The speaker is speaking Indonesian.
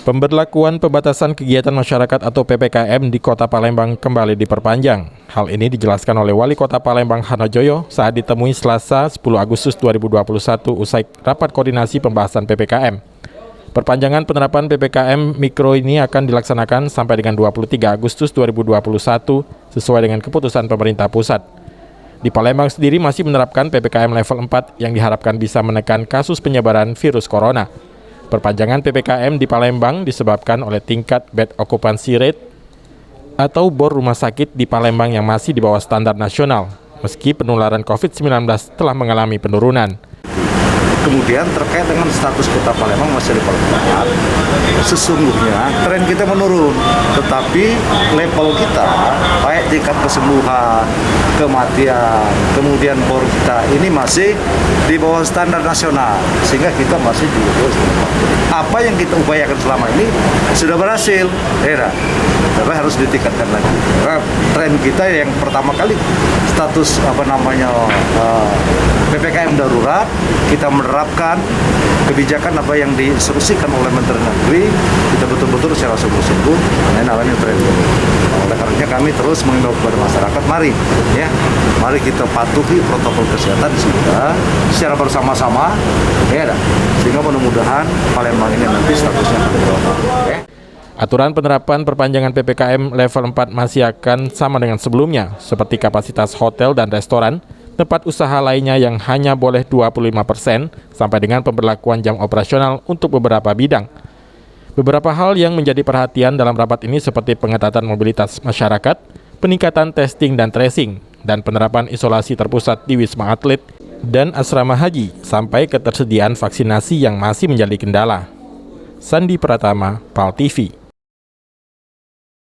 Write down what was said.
Pemberlakuan pembatasan kegiatan masyarakat atau PPKM di Kota Palembang kembali diperpanjang. Hal ini dijelaskan oleh Wali Kota Palembang Hanojoyo saat ditemui Selasa 10 Agustus 2021 usai rapat koordinasi pembahasan PPKM. Perpanjangan penerapan PPKM Mikro ini akan dilaksanakan sampai dengan 23 Agustus 2021 sesuai dengan keputusan pemerintah pusat. Di Palembang sendiri masih menerapkan PPKM level 4 yang diharapkan bisa menekan kasus penyebaran virus corona. Perpanjangan PPKM di Palembang disebabkan oleh tingkat bed occupancy rate atau bor rumah sakit di Palembang yang masih di bawah standar nasional, meski penularan COVID-19 telah mengalami penurunan. Kemudian terkait dengan status Kota Palembang masih level 4, sesungguhnya tren kita menurun, tetapi level kita baik tingkat kesembuhan, kematian, kemudian bor kita ini masih di bawah standar nasional, sehingga kita masih di bawah standar. Apa yang kita upayakan selama ini sudah berhasil, tapi harus ditingkatkan lagi. Karena tren kita yang pertama kali status PPKM darurat, kita menerapkan kebijakan apa yang diinstruksikan oleh Menteri Negeri, kita betul-betul secara sungguh-sungguh mengalami tren. Oleh karenanya kami terus mengimbau kepada masyarakat, mari kita patuhi protokol kesehatan secara bersama-sama, sehingga mudah-mudahan Palembang ini nanti statusnya akan berubah. Aturan penerapan perpanjangan PPKM level 4 masih akan sama dengan sebelumnya, seperti kapasitas hotel dan restoran, tempat usaha lainnya yang hanya boleh 25% sampai dengan pemberlakuan jam operasional untuk beberapa bidang. Beberapa hal yang menjadi perhatian dalam rapat ini seperti pengetatan mobilitas masyarakat, peningkatan testing dan tracing, dan penerapan isolasi terpusat di Wisma Atlet dan asrama haji, sampai ketersediaan vaksinasi yang masih menjadi kendala. Sandi Pratama, PAL TV.